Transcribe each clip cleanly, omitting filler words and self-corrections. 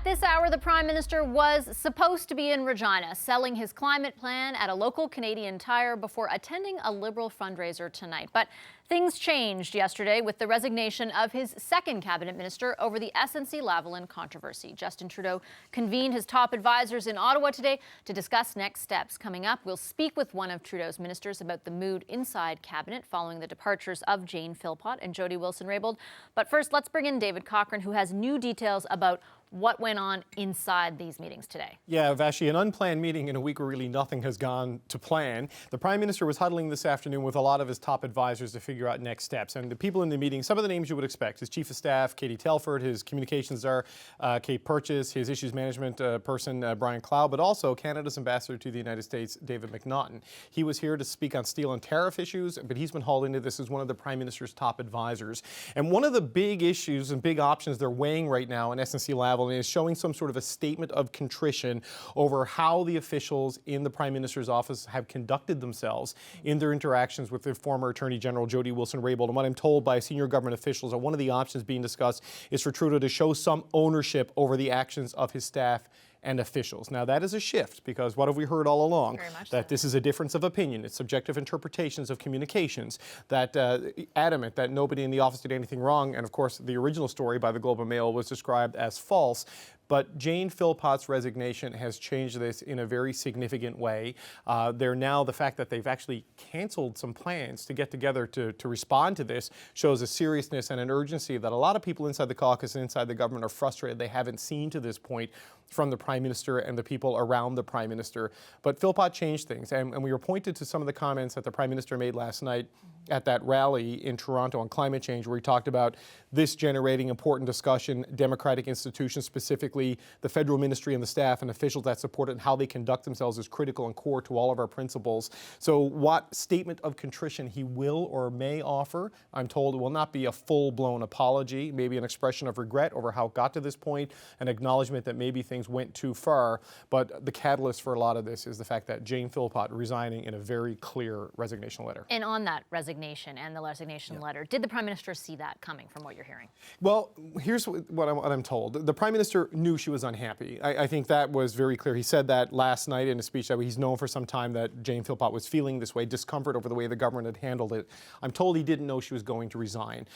this hour, the Prime Minister was supposed to be in Regina, selling his climate plan at a local Canadian Tire before attending a Liberal fundraiser tonight. But things changed yesterday with the resignation of his second cabinet minister over the SNC-Lavalin controversy. Justin Trudeau convened his top advisors in Ottawa today to discuss next steps. Coming up, we'll speak with one of Trudeau's ministers about the mood inside cabinet following the departures of Jane Philpott and Jody Wilson-Raybould. But first, let's bring in David Cochrane, who has new details about what went on inside these meetings today. Yeah, Vashi, an unplanned meeting in a week where really nothing has gone to plan. The Prime Minister was huddling this afternoon with a lot of his top advisors to figure out next steps. And the people in the meeting, some of the names you would expect, his Chief of Staff, Katie Telford, his Communications Czar, Kate Purchase, his Issues Management person, Brian Clow, but also Canada's Ambassador to the United States, David McNaughton. He was here to speak on steel and tariff issues, but he's been hauled into this as one of the Prime Minister's top advisors. And one of the big issues and big options they're weighing right now in SNC-Lavalin is showing some sort of a statement of contrition over how the officials in the Prime Minister's office have conducted themselves in their interactions with the former Attorney General Jody Wilson-Raybould. And what I'm told by senior government officials, that one of the options being discussed is for Trudeau to show some ownership over the actions of his staff and officials. Now, that is a shift, because what have we heard all along? That this is a difference of opinion. It's subjective interpretations of communications, that adamant that nobody in the office did anything wrong. And of course, the original story by the Globe and Mail was described as false. But Jane Philpott's resignation has changed this in a very significant way. The fact that they've actually canceled some plans to get together to respond to this shows a seriousness and an urgency that a lot of people inside the caucus and inside the government are frustrated they haven't seen to this point from the Prime Minister and the people around the Prime Minister. But Philpott changed things, and we were pointed to some of the comments that the Prime Minister made last night at that rally in Toronto on climate change, where he talked about this generating important discussion, democratic institutions, specifically the federal ministry and the staff and officials that support it, and how they conduct themselves is critical and core to all of our principles. So what statement of contrition he will or may offer, I'm told it will not be a full-blown apology, maybe an expression of regret over how it got to this point, an acknowledgement that maybe things went too far. But the catalyst for a lot of this is the fact that Jane Philpott resigning in a very clear resignation letter. And on that resignation and the resignation letter, did the Prime Minister see that coming from what you're hearing? Well, here's what I'm told. The Prime Minister knew she was unhappy. I think that was very clear. He said that last night in a speech that he's known for some time that Jane Philpott was feeling this way, discomfort over the way the government had handled it. I'm told he didn't know she was going to resign.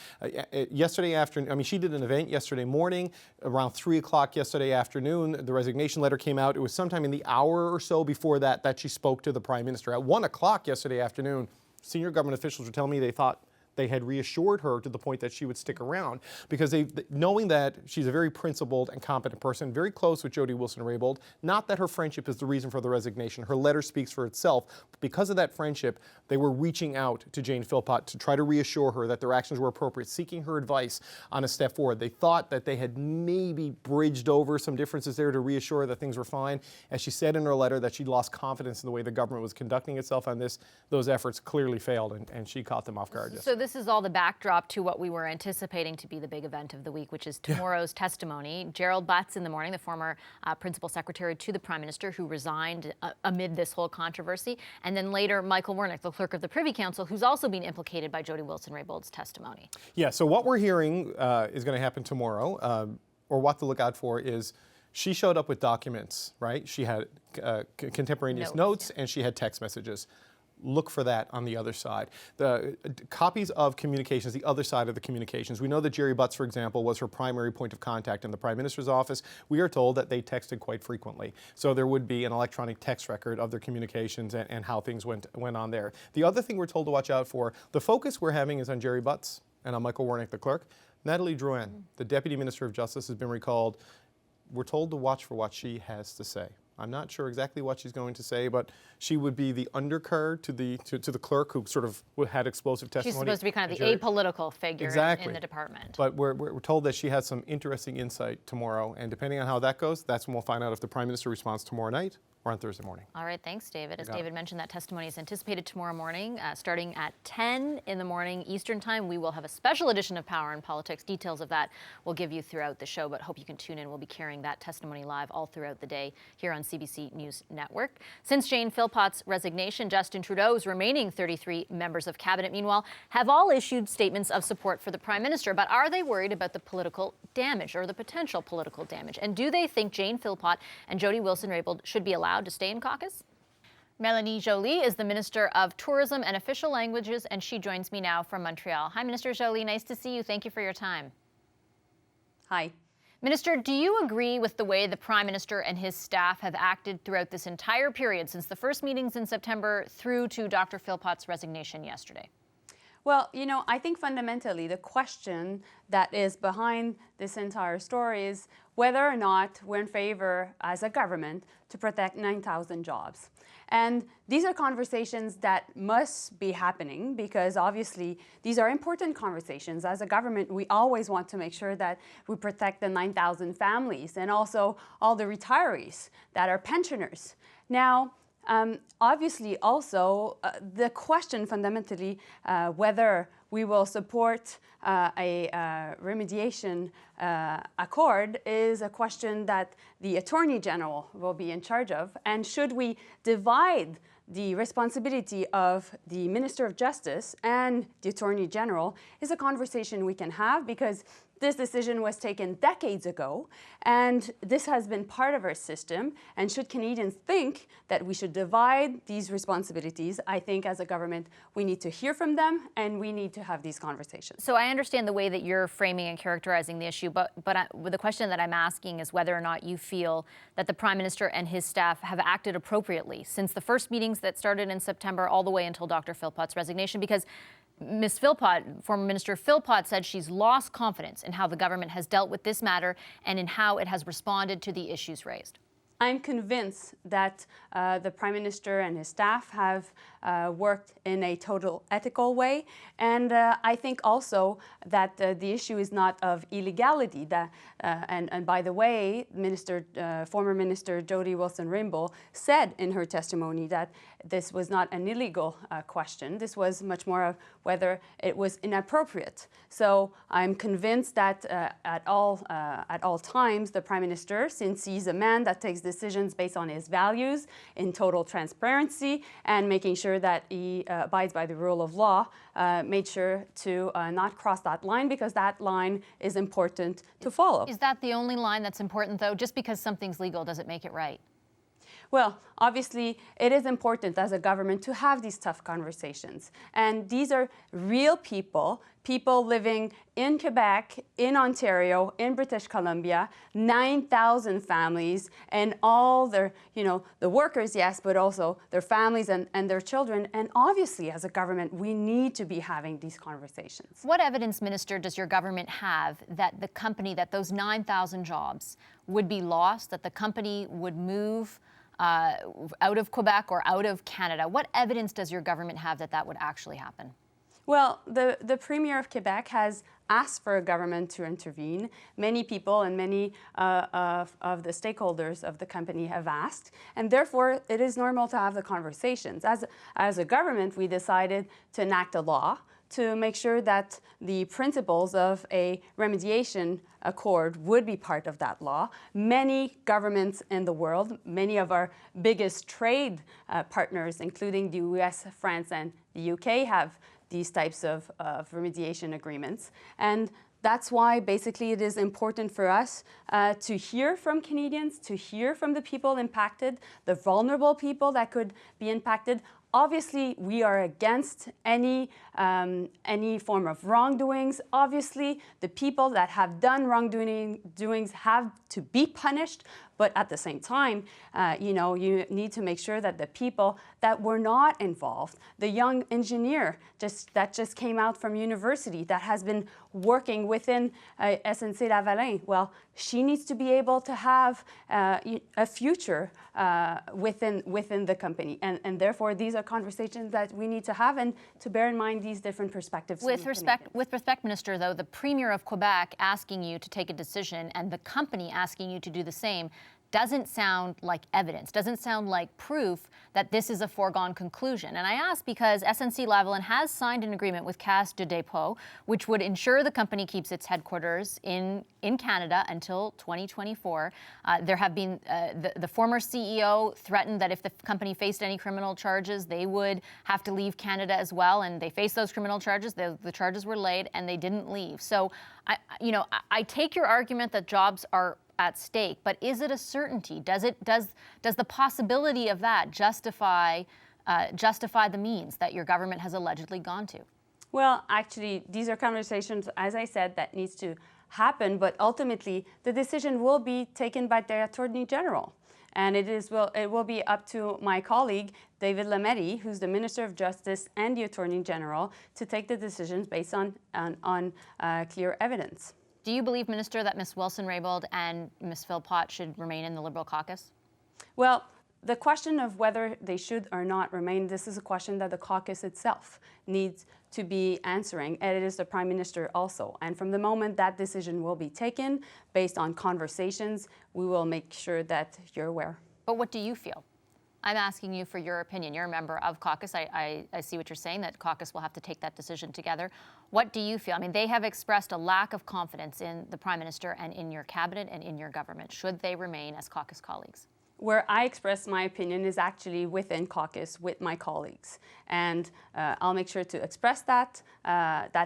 Yesterday afternoon, she did an event yesterday morning, around 3 o'clock yesterday afternoon. The resignation letter came out. It was sometime in the hour or so before that she spoke to the Prime Minister. At 1 o'clock yesterday afternoon, senior government officials were telling me they thought they had reassured her to the point that she would stick around, because knowing that she's a very principled and competent person, very close with Jody Wilson-Raybould, not that her friendship is the reason for the resignation. Her letter speaks for itself. But because of that friendship, they were reaching out to Jane Philpott to try to reassure her that their actions were appropriate, seeking her advice on a step forward. They thought that they had maybe bridged over some differences there to reassure her that things were fine. As she said in her letter, that she'd lost confidence in the way the government was conducting itself on this. Those efforts clearly failed, and she caught them off guard. So this is all the backdrop to what we were anticipating to be the big event of the week, which is tomorrow's testimony. Gerald Butts in the morning, the former principal secretary to the Prime Minister, who resigned amid this whole controversy. And then later, Michael Wernick, the clerk of the Privy Council, who's also being implicated by Jody Wilson-Raybould's testimony. Yeah, so what we're hearing is going to happen tomorrow, or what to look out for is she showed up with documents, right? She had contemporaneous notes and she had text messages. Look for that on the other side. The copies of communications, the other side of the communications. We know that Jerry Butts, for example, was her primary point of contact in the Prime Minister's office. We are told that they texted quite frequently. So there would be an electronic text record of their communications and how things went on there. The other thing we're told to watch out for, the focus we're having is on Jerry Butts and on Michael Wernick, the clerk. Natalie Drouin, the Deputy Minister of Justice, has been recalled. We're told to watch for what she has to say. I'm not sure exactly what she's going to say, but she would be the undercard to the clerk who sort of had explosive testimony. She's supposed to be kind of the apolitical figure in the department. But we're told that she has some interesting insight tomorrow, and depending on how that goes, that's when we'll find out if the Prime Minister responds tomorrow night or on Thursday morning. All right, thanks, David. As David mentioned, that testimony is anticipated tomorrow morning, starting at 10 in the morning Eastern Time. We will have a special edition of Power and Politics. Details of that we'll give you throughout the show, but hope you can tune in. We'll be carrying that testimony live all throughout the day here on CBC News Network. Since Jane Philpott's resignation, Justin Trudeau's remaining 33 members of cabinet, meanwhile, have all issued statements of support for the Prime Minister. But are they worried about the political damage or the potential political damage? And do they think Jane Philpott and Jody Wilson-Raybould should be allowed to stay in caucus? Melanie Joly is the Minister of Tourism and Official Languages, and she joins me now from Montreal. Hi, Minister Joly. Nice to see you. Thank you for your time. Hi. Minister, do you agree with the way the Prime Minister and his staff have acted throughout this entire period, since the first meetings in September through to Dr. Philpott's resignation yesterday? Well, I think fundamentally the question that is behind this entire story is whether or not we're in favor as a government to protect 9,000 jobs. And these are conversations that must be happening because obviously these are important conversations. As a government, we always want to make sure that we protect the 9,000 families and also all the retirees that are pensioners. Now, obviously also the question fundamentally whether we will support a remediation accord is a question that the Attorney General will be in charge of. And should we divide the responsibility of the Minister of Justice and the Attorney General is a conversation we can have because this decision was taken decades ago, and this has been part of our system. And should Canadians think that we should divide these responsibilities, I think as a government, we need to hear from them and we need to have these conversations. So I understand the way that you're framing and characterizing the issue, but the question that I'm asking is whether or not you feel that the Prime Minister and his staff have acted appropriately since the first meetings that started in September all the way until Dr. Philpott's resignation, because Ms. Philpott, former Minister Philpott, said she's lost confidence in how the government has dealt with this matter and in how it has responded to the issues raised. I'm convinced that the Prime Minister and his staff have worked in a total ethical way. And I think also that the issue is not of illegality. And by the way, former Minister Jody Wilson-Raybould said in her testimony that this was not an illegal question. This was much more of whether it was inappropriate. So I'm convinced that at all times, the Prime Minister, since he's a man that takes decisions based on his values in total transparency and making sure that he abides by the rule of law, made sure to not cross that line because that line is important to follow. Is that the only line that's important, though? Just because something's legal doesn't make it right. Well, obviously, it is important as a government to have these tough conversations. And these are real people living in Quebec, in Ontario, in British Columbia, 9,000 families, and all their, the workers, yes, but also their families and their children. And obviously, as a government, we need to be having these conversations. What evidence, Minister, does your government have that that those 9,000 jobs would be lost, that the company would move out of Quebec or out of Canada? What evidence does your government have that that would actually happen? Well, the Premier of Quebec has asked for a government to intervene. Many people and many of the stakeholders of the company have asked, and therefore it is normal to have the conversations. As a government, we decided to enact a law to make sure that the principles of a remediation accord would be part of that law. Many governments in the world, many of our biggest trade partners, including the US, France, and the UK, have these types of remediation agreements. And that's why basically it is important for us to hear from Canadians, to hear from the people impacted, the vulnerable people that could be impacted. Obviously, we are against any form of wrongdoings. Obviously, the people that have done wrongdoings have to be punished. But at the same time, you need to make sure that the people that were not involved, the young engineer that just came out from university that has been working within SNC-Lavalin, well, she needs to be able to have a future within the company. And therefore, these are conversations that we need to have and to bear in mind these different perspectives. With respect, Minister, though, the Premier of Quebec asking you to take a decision and the company asking you to do the same, doesn't sound like evidence, doesn't sound like proof that this is a foregone conclusion. And I ask because SNC-Lavalin has signed an agreement with Caisse de dépôt, which would ensure the company keeps its headquarters in Canada until 2024. There have been, the former CEO threatened that if the company faced any criminal charges, they would have to leave Canada as well. And they faced those criminal charges. The charges were laid and they didn't leave. So, I take your argument that jobs are at stake, but is it a certainty? Does the possibility of that justify the means that your government has allegedly gone to? Well, actually, these are conversations, as I said, that needs to happen, but ultimately the decision will be taken by the Attorney General. And it will be up to my colleague, David Lametti, who's the Minister of Justice and the Attorney General, to take the decisions based on clear evidence. Do you believe, Minister, that Ms. Wilson-Raybould and Ms. Philpott should remain in the Liberal caucus? Well, the question of whether they should or not remain, this is a question that the caucus itself needs to be answering, and it is the Prime Minister also. And from the moment that decision will be taken, based on conversations, we will make sure that you're aware. But what do you feel? I'm asking you for your opinion. You're a member of caucus. I see what you're saying, that caucus will have to take that decision together. What do you feel? I mean, they have expressed a lack of confidence in the Prime Minister and in your cabinet and in your government. Should they remain as caucus colleagues? Where I express my opinion is actually within caucus with my colleagues. And I'll make sure to express that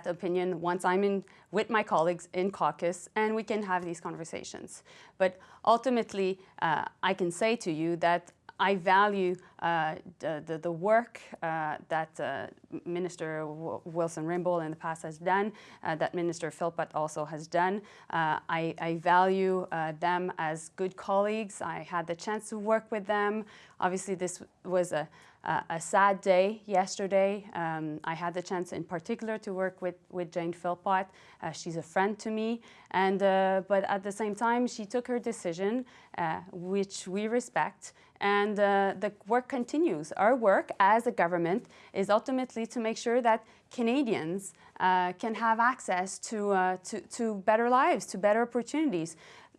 opinion once I'm in with my colleagues in caucus and we can have these conversations. But ultimately, I can say to you that I value the work that Minister Wilson-Raybould in the past has done, that Minister Philpott also has done. I value them as good colleagues. I had the chance to work with them. Obviously, this was a sad day yesterday. I had the chance in particular to work with Jane Philpott. She's a friend to me, and but at the same time, she took her decision, which we respect, and the work continues. Our work as a government is ultimately to make sure that Canadians can have access to better lives, to better opportunities.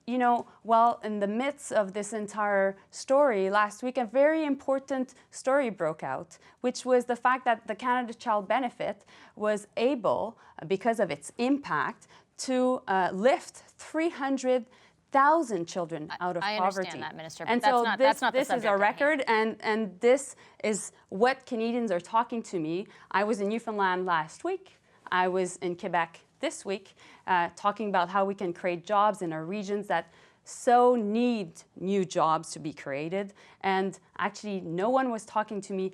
You know, well, in the midst of this entire story, last week a very important story broke out, which was the fact that the Canada Child Benefit was able, because of its impact, to lift 300,000 children out of poverty. I understand that, Minister, but and that's so not the this is subject a record, and this is what Canadians are talking to me. I was in Newfoundland last week. I was in Quebec this week, talking about how we can create jobs in our regions that so need new jobs to be created. And actually, no one was talking to me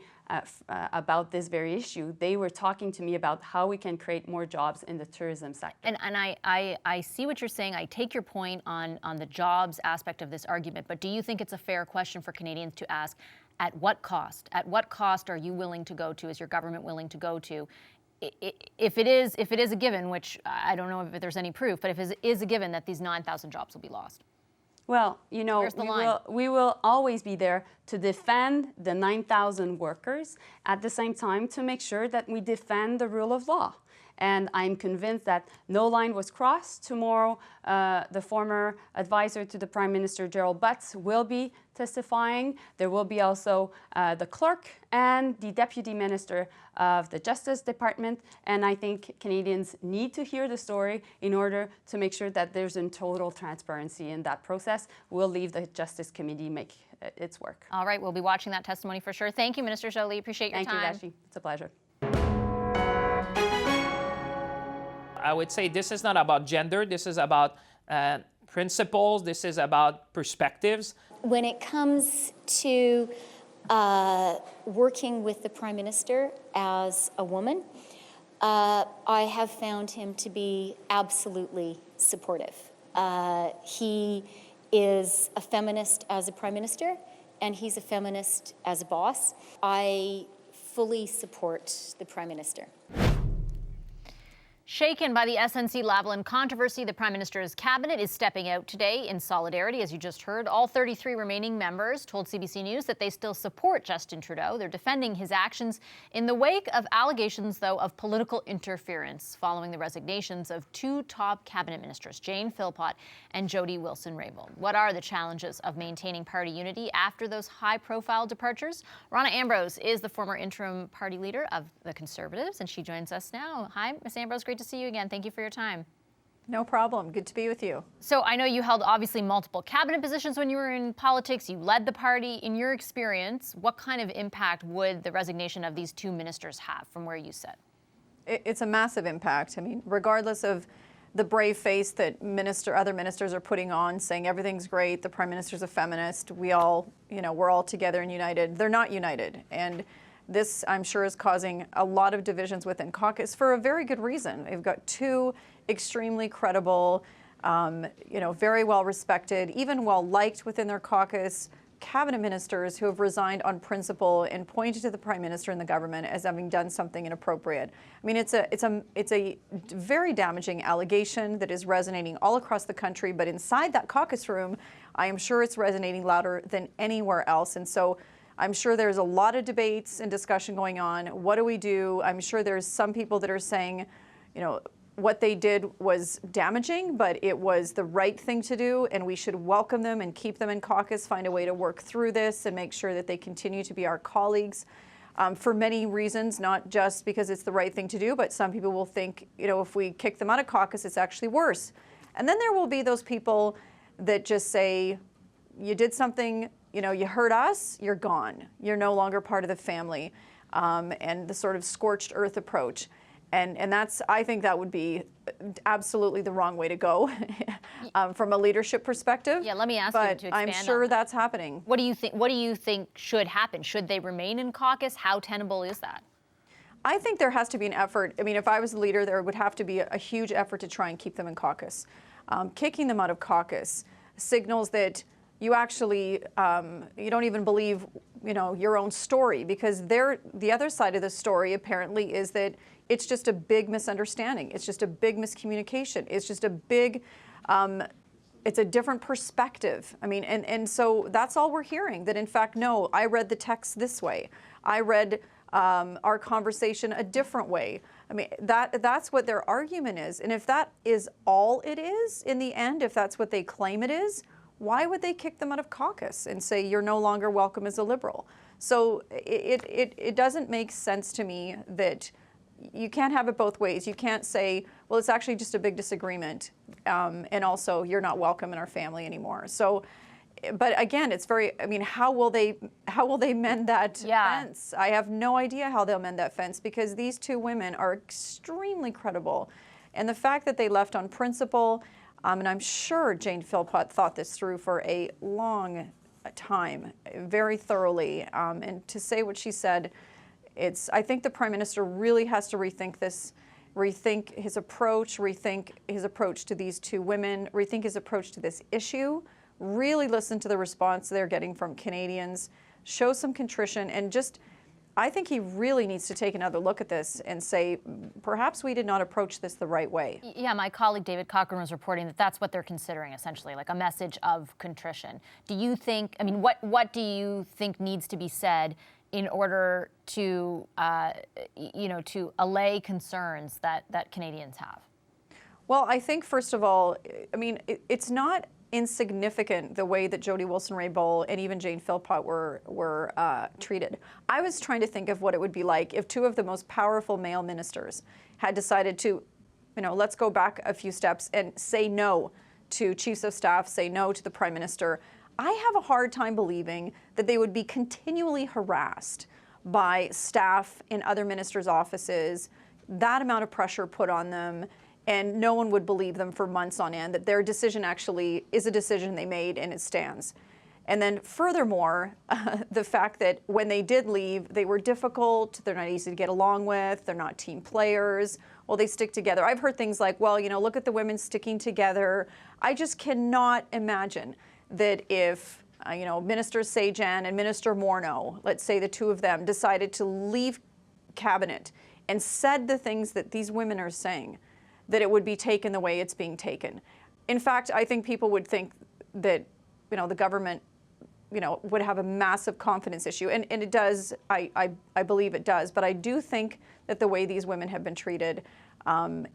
about this very issue. They were talking to me about how we can create more jobs in the tourism sector. And I see what you're saying. I take your point on the jobs aspect of this argument, but do you think it's a fair question for Canadians to ask, at what cost? At what cost are you willing to go to, is your government willing to go to, if it is a given, which I don't know if there's any proof, but if it is a given that these 9,000 jobs will be lost? Well, you know, we will always be there to defend the 9,000 workers, at the same time to make sure that we defend the rule of law. And I'm convinced that no line was crossed. Tomorrow, the former advisor to the Prime Minister, Gerald Butts, will be testifying. There will be also the clerk and the Deputy Minister of the Justice Department. And I think Canadians need to hear the story in order to make sure that there's in total transparency in that process. We'll leave the Justice Committee make its work. All right, we'll be watching that testimony for sure. Thank you, Minister Joly. Appreciate your time. Thank you, Vashi. It's a pleasure. I would say this is not about gender. This is about principles. This is about perspectives. When it comes to working with the Prime Minister as a woman, I have found him to be absolutely supportive. He is a feminist as a Prime Minister, and he's a feminist as a boss. I fully support the Prime Minister. Shaken by the SNC-Lavalin controversy, the Prime Minister's cabinet is stepping out today in solidarity, as you just heard. All 33 remaining members told CBC News that they still support Justin Trudeau. They're defending his actions in the wake of allegations, though, of political interference following the resignations of two top cabinet ministers, Jane Philpott and Jody Wilson-Raybould. What are the challenges of maintaining party unity after those high-profile departures? Rona Ambrose is the former interim party leader of the Conservatives, and she joins us now. Hi, Ms. Ambrose. Great to see you again. Thank you for your time. No problem. Good to be with you. So I know you held obviously multiple cabinet positions when you were in politics. You led the party. In your experience, what kind of impact would the resignation of these two ministers have from where you sit? It's a massive impact. I mean, regardless of the brave face that other ministers are putting on, saying everything's great, the Prime Minister's a feminist, we're all together and united. They're not united. And this, I'm sure, is causing a lot of divisions within caucus for a very good reason. They've got two extremely credible, very well respected, even well liked within their caucus cabinet ministers who have resigned on principle and pointed to the Prime Minister and the government as having done something inappropriate. I mean, it's a very damaging allegation that is resonating all across the country, but inside that caucus room, I am sure it's resonating louder than anywhere else. And so I'm sure there's a lot of debates and discussion going on. What do we do? I'm sure there's some people that are saying, what they did was damaging, but it was the right thing to do, and we should welcome them and keep them in caucus, find a way to work through this and make sure that they continue to be our colleagues for many reasons, not just because it's the right thing to do, but some people will think, if we kick them out of caucus, it's actually worse. And then there will be those people that just say, you did something, you hurt us, you're gone. You're no longer part of the family, and the sort of scorched earth approach. And I think that would be absolutely the wrong way to go from a leadership perspective. Yeah, let me ask you to expand on that. I'm sure that's happening. What do you think should happen? Should they remain in caucus? How tenable is that? I think there has to be an effort. I mean, if I was the leader, there would have to be a huge effort to try and keep them in caucus. Kicking them out of caucus signals that you actually, you don't even believe, your own story, because the other side of the story apparently is that it's just a big misunderstanding. It's just a big miscommunication. It's just a big, it's a different perspective. I mean, and so that's all we're hearing, that in fact, no, I read the text this way. I read our conversation a different way. I mean, that's what their argument is. And if that is all it is in the end, if that's what they claim it is, why would they kick them out of caucus and say you're no longer welcome as a Liberal? So it doesn't make sense to me that you can't have it both ways. You can't say, well, it's actually just a big disagreement, and also you're not welcome in our family anymore. So, but again, it's how will they mend that fence? I have no idea how they'll mend that fence, because these two women are extremely credible. And the fact that they left on principle, and I'm sure Jane Philpott thought this through for a long time, very thoroughly, and to say what she said, I think the Prime Minister really has to rethink this, rethink his approach to these two women, rethink his approach to this issue, really listen to the response they're getting from Canadians, show some contrition, and I think he really needs to take another look at this and say, perhaps we did not approach this the right way. Yeah, my colleague David Cochran was reporting that that's what they're considering, essentially, like a message of contrition. Do you think, what do you think needs to be said in order to, to allay concerns that Canadians have? Well, I think, first of all, it's not insignificant the way that Jody Wilson-Raybould and even Jane Philpott were treated. I was trying to think of what it would be like if two of the most powerful male ministers had decided to, let's go back a few steps and say no to chiefs of staff, say no to the Prime Minister. I have a hard time believing that they would be continually harassed by staff in other ministers' offices, that amount of pressure put on them, and no one would believe them for months on end, that their decision actually is a decision they made and it stands. And then furthermore, the fact that when they did leave, they were difficult, they're not easy to get along with, they're not team players, well, they stick together. I've heard things like, well, look at the women sticking together. I just cannot imagine that if, Minister Sajan and Minister Morneau, let's say the two of them, decided to leave cabinet and said the things that these women are saying, that it would be taken the way it's being taken. In fact, I think people would think that, the government, would have a massive confidence issue. And it does, I believe it does. But I do think that the way these women have been treated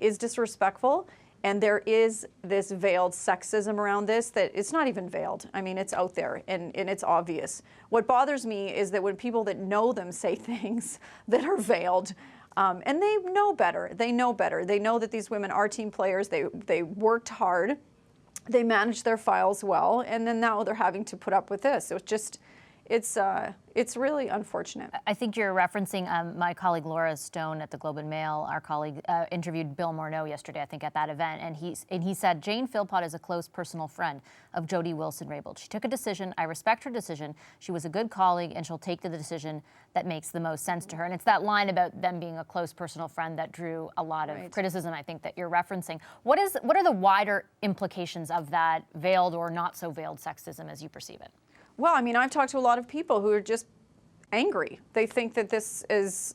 is disrespectful. And there is this veiled sexism around this that it's not even veiled. I mean, it's out there and it's obvious. What bothers me is that when people that know them say things that are veiled, and they know better. They know better. They know that these women are team players. They worked hard. They managed their files well, and then now they're having to put up with this. So it's really unfortunate. I think you're referencing my colleague Laura Stone at the Globe and Mail. Our colleague interviewed Bill Morneau yesterday, I think, at that event, and he said Jane Philpott is a close personal friend of Jody Wilson-Raybould. She took a decision. I respect her decision. She was a good colleague, and she'll take the decision that makes the most sense to her. And it's that line about them being a close personal friend that drew a lot of criticism, I think, that you're referencing. What are the wider implications of that veiled or not so veiled sexism as you perceive it? Well, I mean, I've talked to a lot of people who are just angry. They think that this is,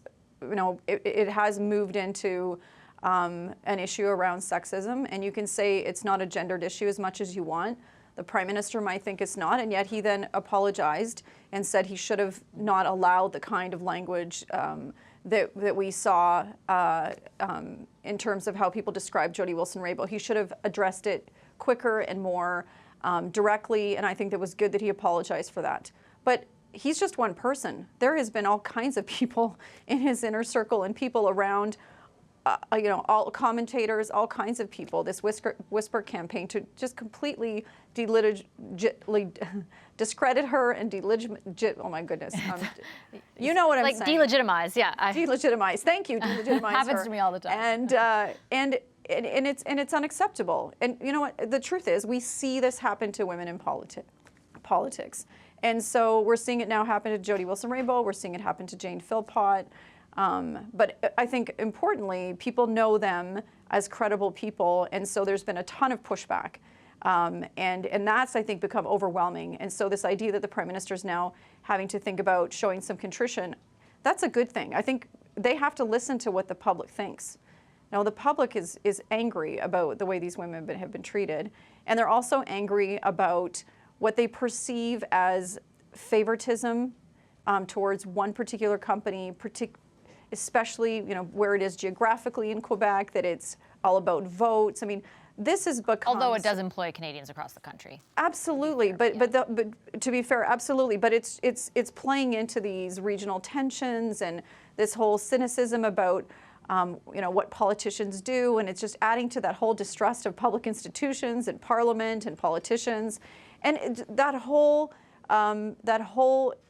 it has moved into an issue around sexism, and you can say it's not a gendered issue as much as you want. The Prime Minister might think it's not, and yet he then apologized and said he should have not allowed the kind of language that we saw in terms of how people describe Jody Wilson-Raybould. He should have addressed it quicker and more directly, and I think that was good that he apologized for that. But he's just one person. There has been all kinds of people in his inner circle and people around, all commentators, all kinds of people, this whisper campaign to just completely discredit her and oh my goodness. You know what I'm saying. Delegitimize, yeah. Delegitimize, thank you, delegitimize Happens her. to me all the time. And it's unacceptable. And you know what? The truth is, we see this happen to women in politics. And so we're seeing it now happen to Jody Wilson-Raybould. We're seeing it happen to Jane Philpott. But I think importantly, people know them as credible people. And so there's been a ton of pushback. And that's, I think, become overwhelming. And so this idea that the Prime Minister is now having to think about showing some contrition, that's a good thing. I think they have to listen to what the public thinks. Now, the public is angry about the way these women have been treated, and they're also angry about what they perceive as favoritism towards one particular company, especially where it is geographically in Quebec, that it's all about votes. I mean, this has become... Although it does employ Canadians across the country. Absolutely, but to be fair, absolutely. But it's playing into these regional tensions and this whole cynicism about what politicians do, and it's just adding to that whole distrust of public institutions and Parliament and politicians, and that whole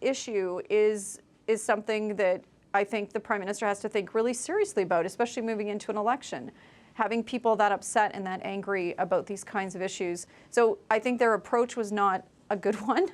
issue is something that I think the Prime Minister has to think really seriously about, especially moving into an election, having people that upset and that angry about these kinds of issues. So I think their approach was not a good one.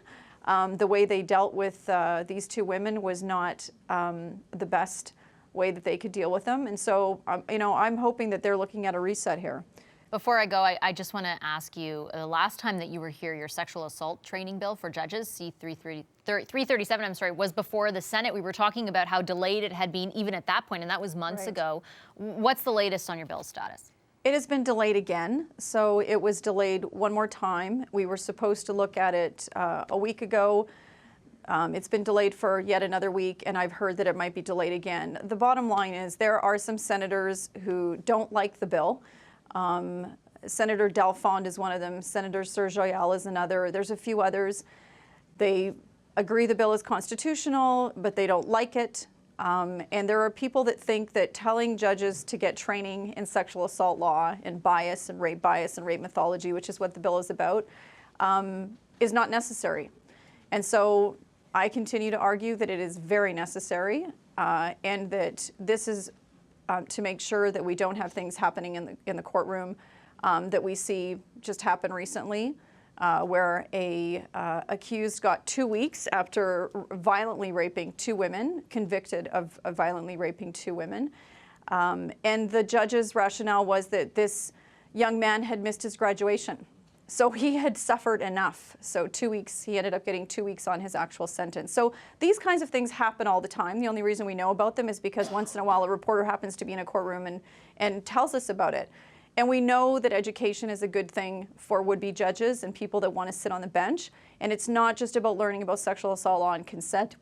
The way they dealt with these two women was not the best way that they could deal with them. And so, I'm hoping that they're looking at a reset here. Before I go, I just want to ask you, the last time that you were here, your sexual assault training bill for judges, C-337, was before the Senate. We were talking about how delayed it had been even at that point, and that was months ago. What's the latest on your bill's status? It has been delayed again. So it was delayed one more time. We were supposed to look at it a week ago. It's been delayed for yet another week, and I've heard that it might be delayed again. The bottom line is there are some senators who don't like the bill. Senator Delfond is one of them. Senator Serge Joyal is another. There's a few others. They agree the bill is constitutional, but they don't like it. And there are people that think that telling judges to get training in sexual assault law and bias and rape mythology, which is what the bill is about, is not necessary. And so I continue to argue that it is very necessary, and that this is to make sure that we don't have things happening in the courtroom that we see just happen recently, where a accused got 2 weeks after violently raping two women, convicted of violently raping two women. And the judge's rationale was that this young man had missed his graduation. So he had suffered enough. So 2 weeks, he ended up getting 2 weeks on his actual sentence. So these kinds of things happen all the time. The only reason we know about them is because once in a while a reporter happens to be in a courtroom and tells us about it. And we know that education is a good thing for would-be judges and people that want to sit on the bench. And it's not just about learning about sexual assault law and consent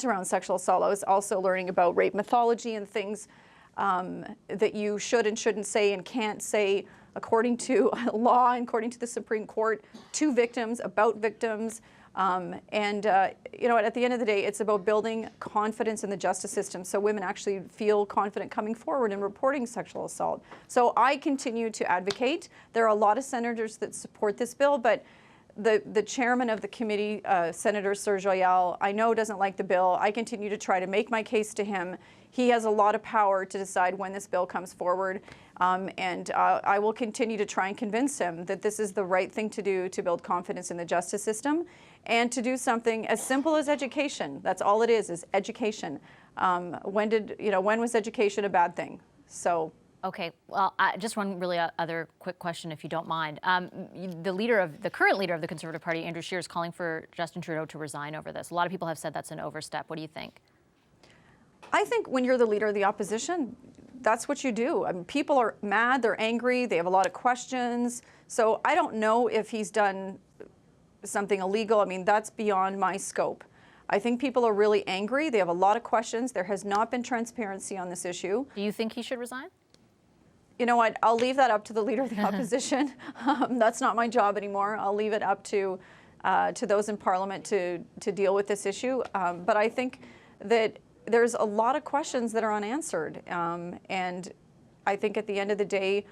around sexual assault law. It's also learning about rape mythology and things that you should and shouldn't say and can't say according to law and according to the Supreme Court to victims, about victims. You know, at the end of the day, it's about building confidence in the justice system so women actually feel confident coming forward and reporting sexual assault. So I continue to advocate. There are a lot of senators that support this bill, but the chairman of the committee, Senator Serge Oyal, I know doesn't like the bill. I continue to try to make my case to him. He has a lot of power to decide when this bill comes forward, and I will continue to try and convince him that this is the right thing to do to build confidence in the justice system and to do something as simple as education. That's all it is education. When was education a bad thing? So. Okay, well, just one really other quick question, if you don't mind. The current leader of the Conservative Party, Andrew Scheer, is calling for Justin Trudeau to resign over this. A lot of people have said that's an overstep. What do you think? I think when you're the leader of the opposition, that's what you do. I mean, people are mad, they're angry, they have a lot of questions. So I don't know if he's done something illegal. I mean, that's beyond my scope. I think people are really angry. They have a lot of questions. There has not been transparency on this issue. Do you think he should resign? You know what? I'll leave that up to the leader of the opposition. That's not my job anymore. I'll leave it up to those in Parliament to deal with this issue. But I think that there's a lot of questions that are unanswered. And I think at the end of the day,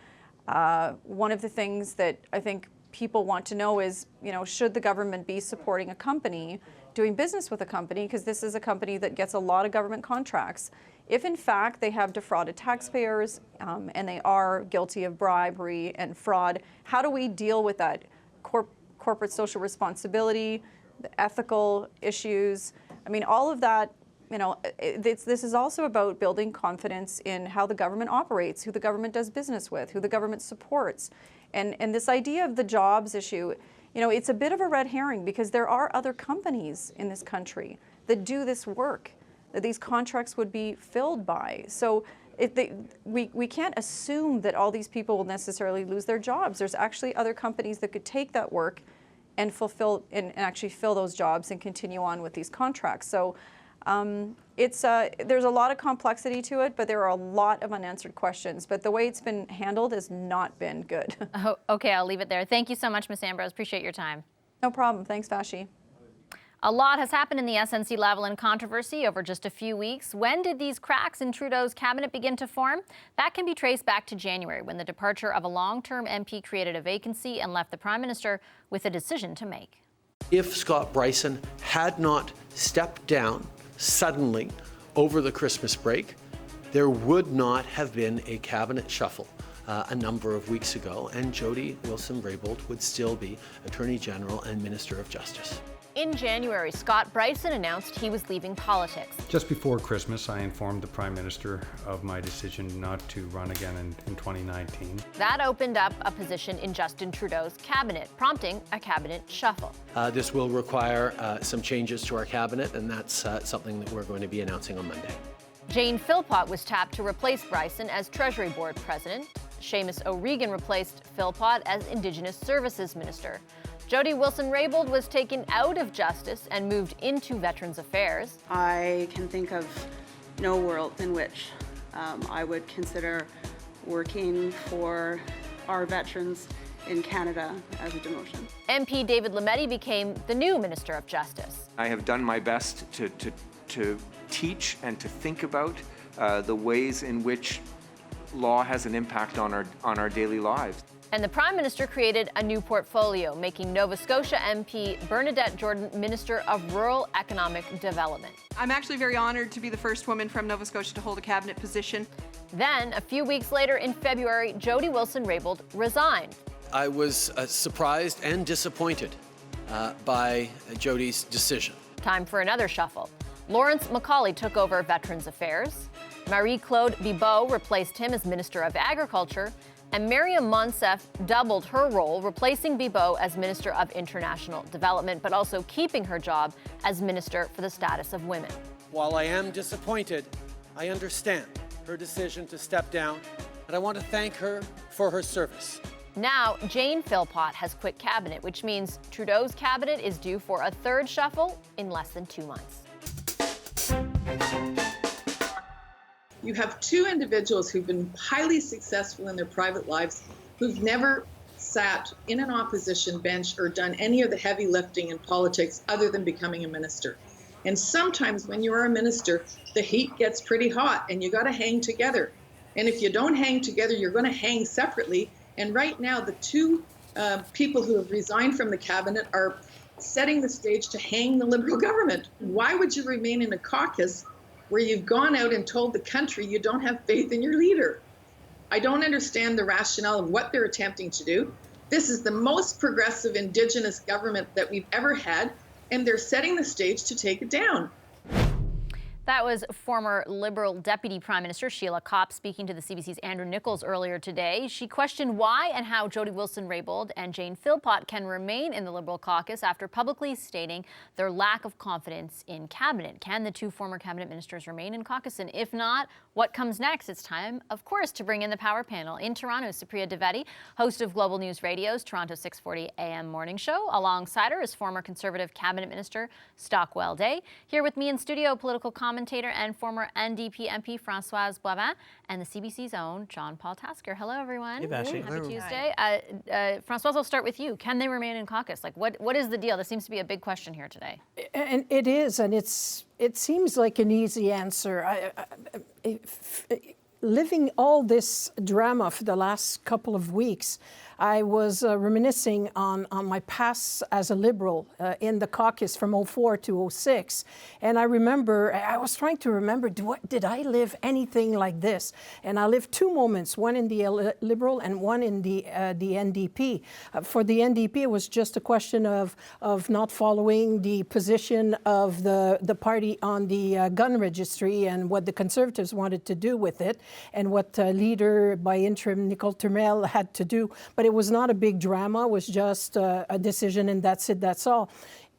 one of the things that I think people want to know is, should the government be supporting a company, doing business with a company, because this is a company that gets a lot of government contracts. If in fact they have defrauded taxpayers and they are guilty of bribery and fraud, how do we deal with that? Corporate social responsibility, the ethical issues. I mean, all of that, this is also about building confidence in how the government operates, who the government does business with, who the government supports. And this idea of the jobs issue, it's a bit of a red herring because there are other companies in this country that do this work that these contracts would be filled by. So we can't assume that all these people will necessarily lose their jobs. There's actually other companies that could take that work and fulfill and actually fill those jobs and continue on with these contracts. So there's a lot of complexity to it, but there are a lot of unanswered questions. But the way it's been handled has not been good. Oh, okay, I'll leave it there. Thank you so much, Ms. Ambrose. Appreciate your time. No problem. Thanks, Vashi. A lot has happened in the SNC-Lavalin controversy over just a few weeks. When did these cracks in Trudeau's cabinet begin to form? That can be traced back to January, when the departure of a long-term MP created a vacancy and left the Prime Minister with a decision to make. If Scott Bryson had not stepped down suddenly over the Christmas break, there would not have been a cabinet shuffle a number of weeks ago, and Jody Wilson-Raybould would still be Attorney General and Minister of Justice. In January, Scott Bryson announced he was leaving politics. Just before Christmas, I informed the Prime Minister of my decision not to run again in 2019. That opened up a position in Justin Trudeau's cabinet, prompting a cabinet shuffle. This will require some changes to our cabinet, and that's something that we're going to be announcing on Monday. Jane Philpott was tapped to replace Bryson as Treasury Board President. Seamus O'Regan replaced Philpott as Indigenous Services Minister. Jody Wilson-Raybould was taken out of Justice and moved into Veterans Affairs. I can think of no world in which I would consider working for our veterans in Canada as a demotion. MP David Lametti became the new Minister of Justice. I have done my best to teach and to think about the ways in which law has an impact on our daily lives. And the Prime Minister created a new portfolio, making Nova Scotia MP Bernadette Jordan Minister of Rural Economic Development. I'm actually very honored to be the first woman from Nova Scotia to hold a cabinet position. Then, a few weeks later in February, Jody Wilson-Raybould resigned. I was surprised and disappointed by Jody's decision. Time for another shuffle. Lawrence MacAulay took over Veterans Affairs. Marie-Claude Bibeau replaced him as Minister of Agriculture. And Miriam Monsef doubled her role, replacing Bibeau as Minister of International Development, but also keeping her job as Minister for the Status of Women. While I am disappointed, I understand her decision to step down and I want to thank her for her service. Now, Jane Philpott has quit cabinet, which means Trudeau's cabinet is due for a third shuffle in less than 2 months. You have two individuals who've been highly successful in their private lives, who've never sat in an opposition bench or done any of the heavy lifting in politics other than becoming a minister. And sometimes when you are a minister, the heat gets pretty hot and you got to hang together. And if you don't hang together, you're going to hang separately. And right now, the two people who have resigned from the cabinet are setting the stage to hang the Liberal government. Why would you remain in a caucus where you've gone out and told the country you don't have faith in your leader? I don't understand the rationale of what they're attempting to do. This is the most progressive Indigenous government that we've ever had, and they're setting the stage to take it down. That was former Liberal Deputy Prime Minister Sheila Copps speaking to the CBC's Andrew Nichols earlier today. She questioned why and how Jody Wilson-Raybould and Jane Philpott can remain in the Liberal caucus after publicly stating their lack of confidence in cabinet. Can the two former cabinet ministers remain in caucus? And if not, what comes next? It's time, of course, to bring in the power panel. In Toronto, Supriya Dwivedi, host of Global News Radio's Toronto 640 AM morning show. Alongside her is former Conservative Cabinet Minister Stockwell Day. Here with me in studio, political commentator and former NDP MP Françoise Boivin, and the CBC's own John Paul Tasker. Hello, everyone. Hey, Bashi. Happy Tuesday. Françoise, I'll start with you. Can they remain in caucus? Like, what is the deal? This seems to be a big question here today. And it is, and it seems like an easy answer. Living all this drama for the last couple of weeks, I was reminiscing on my past as a Liberal in the caucus from 04 to 06. And I remember, I was trying to remember, did I live anything like this? And I lived two moments, one in the Liberal and one in the NDP. For the NDP, it was just a question of not following the position of the party on the gun registry and what the Conservatives wanted to do with it, and what leader by interim Nicole Turmel had to do. But it was not a big drama. It was just a decision, and that's it, that's all.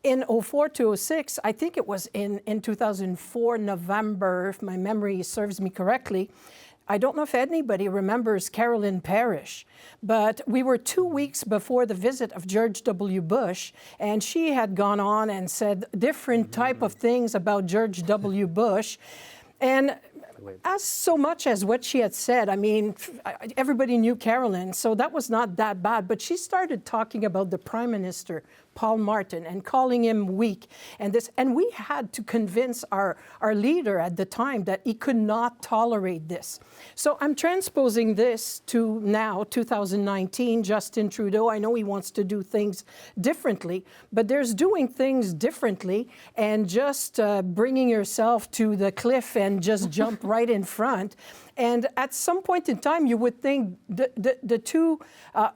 In 04 to 06, I think it was in 2004, November, if my memory serves me correctly, I don't know if anybody remembers Carolyn Parrish, but we were 2 weeks before the visit of George W. Bush, and she had gone on and said different type of things about George W. Bush. And as so much as what she had said, I mean, everybody knew Carolyn, so that was not that bad. But she started talking about the Prime Minister, Paul Martin, and calling him weak. And we had to convince our leader at the time that he could not tolerate this. So I'm transposing this to now, 2019, Justin Trudeau. I know he wants to do things differently, but there's doing things differently and just bringing yourself to the cliff and just jump right in front. And at some point in time, you would think the two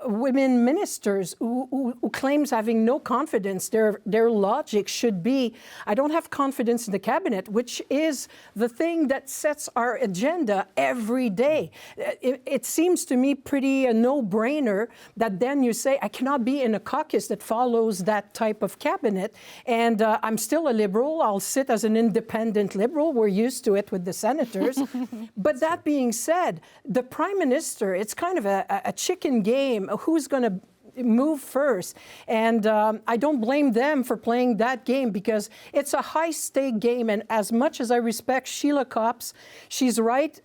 women ministers who claims having no confidence, their logic should be, I don't have confidence in the cabinet, which is the thing that sets our agenda every day. It seems to me pretty a no-brainer that then you say, I cannot be in a caucus that follows that type of cabinet. And I'm still a Liberal. I'll sit as an independent Liberal. We're used to it with the senators. But that being said, the Prime Minister, it's kind of a chicken game. Who's going to move first? And I don't blame them for playing that game because it's a high-stake game. And as much as I respect Sheila Copps, she's right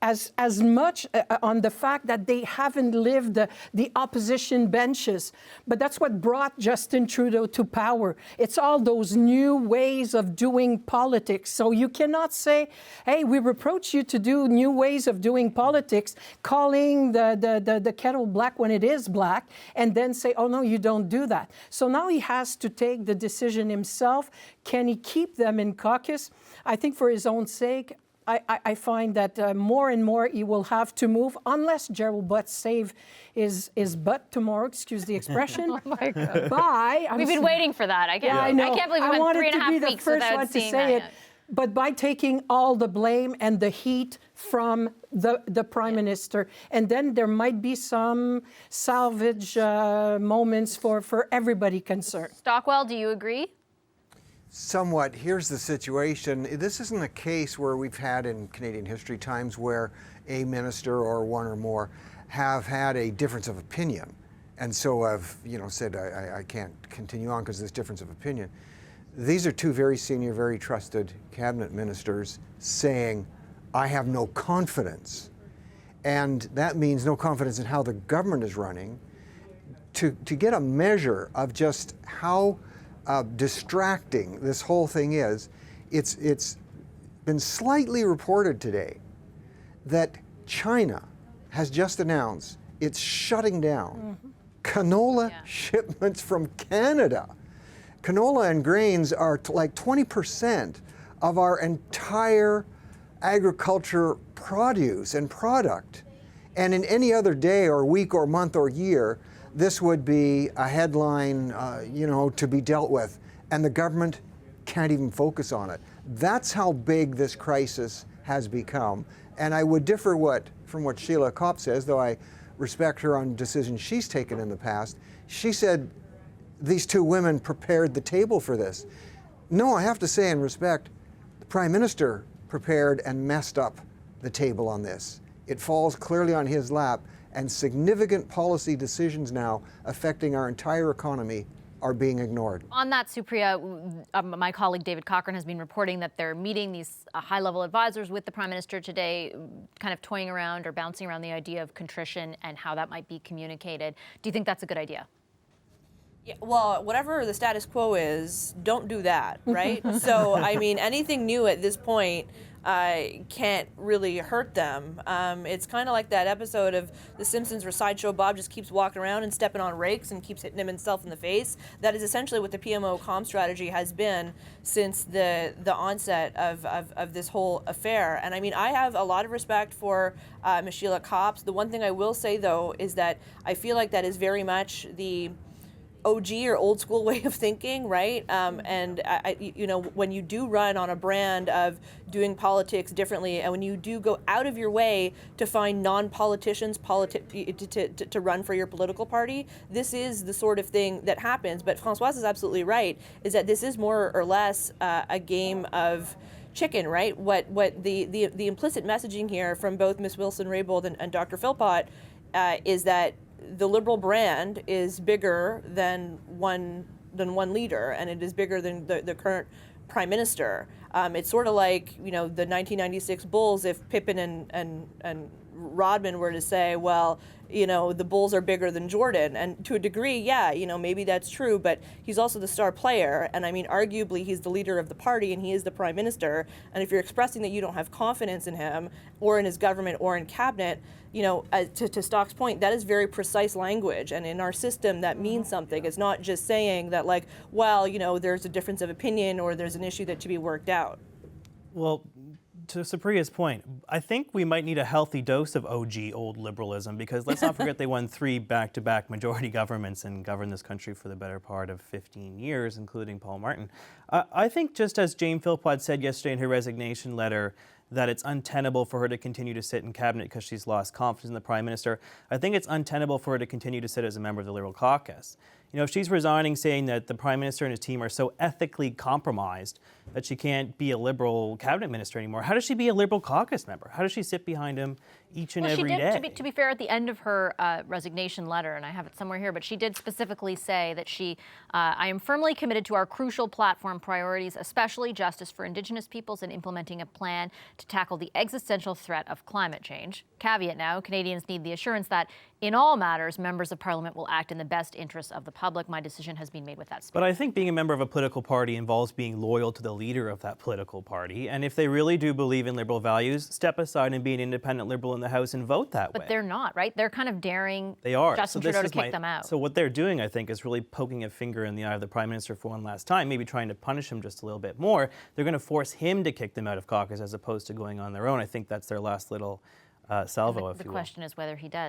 as much on the fact that they haven't lived the opposition benches. But that's what brought Justin Trudeau to power. It's all those new ways of doing politics. So you cannot say, hey, we reproach you to do new ways of doing politics, calling the kettle black when it is black, and then say, oh, no, you don't do that. So now he has to take the decision himself. Can he keep them in caucus? I think for his own sake, I find that more and more he will have to move, unless Gerald Butt save his butt tomorrow, excuse the expression. Oh my God. Bye. We've been waiting for that. I can't believe we went 3.5 weeks without seeing that yet. But by taking all the blame and the heat from the Prime Minister, and then there might be some salvage moments for everybody concerned. Stockwell, do you agree? somewhat, here's the situation. This isn't a case where we've had in Canadian history times where a minister or one or more have had a difference of opinion, and so have, said, I can't continue on because of this difference of opinion. These are two very senior, very trusted cabinet ministers saying, I have no confidence. And that means no confidence in how the government is running. To get a measure of just how distracting this whole thing is, it's been slightly reported today that China has just announced it's shutting down canola shipments from Canada. Canola and grains are like 20% of our entire agriculture produce and product. And in any other day or week or month or year, this would be a headline, to be dealt with. And the government can't even focus on it. That's how big this crisis has become. And I would differ from what Sheila Kopp says, though I respect her on decisions she's taken in the past. She said these two women prepared the table for this. No, I have to say in respect, the Prime Minister prepared and messed up the table on this. It falls clearly on his lap, and significant policy decisions now affecting our entire economy are being ignored. On that, Supriya, my colleague David Cochran has been reporting that they're meeting these high-level advisors with the Prime Minister today, kind of toying around or bouncing around the idea of contrition and how that might be communicated. Do you think that's a good idea? Yeah, well, whatever the status quo is, don't do that, right? So, I mean, anything new at this point can't really hurt them. It's kind of like that episode of The Simpsons where Sideshow Bob just keeps walking around and stepping on rakes and keeps hitting himself in the face. That is essentially what the PMO comm strategy has been since the onset of this whole affair. And I mean, I have a lot of respect for Ms. Sheila Kopp. The one thing I will say, though, is that I feel like that is very much the OG or old school way of thinking, right? And when you do run on a brand of doing politics differently, and when you do go out of your way to find non-politicians to run for your political party, this is the sort of thing that happens. But Françoise is absolutely right, is that this is more or less a game of chicken, right? What the implicit messaging here from both Ms. Wilson-Raybould and Dr. Philpott is that the Liberal brand is bigger than one leader, and it is bigger than the current Prime Minister. It's sort of like, the 1996 Bulls, if Pippen and Rodman were to say, well, the Bulls are bigger than Jordan. And to a degree, yeah, maybe that's true, but he's also the star player. And I mean, arguably, he's the leader of the party and he is the Prime Minister. And if you're expressing that you don't have confidence in him or in his government or in cabinet, to Stock's point, that is very precise language. And in our system, that means something. It's not just saying that, like, well, there's a difference of opinion or there's an issue that should be worked out. Well, to Supriya's point, I think we might need a healthy dose of OG old liberalism, because let's not forget they won 3 back-to-back majority governments and governed this country for the better part of 15 years, including Paul Martin. I think, just as Jane Philpott said yesterday in her resignation letter, that it's untenable for her to continue to sit in cabinet because she's lost confidence in the Prime Minister, I think it's untenable for her to continue to sit as a member of the Liberal caucus. If she's resigning saying that the Prime Minister and his team are so ethically compromised that she can't be a Liberal cabinet minister anymore, how does she be a Liberal caucus member? How does she sit behind him each and every day? To be fair, at the end of her resignation letter, and I have it somewhere here, but she did specifically say that I am firmly committed to our crucial platform priorities, especially justice for Indigenous peoples and implementing a plan to tackle the existential threat of climate change. Caveat now, Canadians need the assurance that in all matters, members of Parliament will act in the best interests of the public. My decision has been made with that spirit. But I think being a member of a political party involves being loyal to the leader of that political party. And if they really do believe in Liberal values, step aside and be an independent Liberal in the House and vote that way. But they're not, right? They're kind of daring Justin Trudeau to kick them out. So what they're doing, I think, is really poking a finger in the eye of the Prime Minister for one last time, maybe trying to punish him just a little bit more. They're going to force him to kick them out of caucus as opposed to going on their own. I think that's their last little salvo, if you will. The question is whether he does.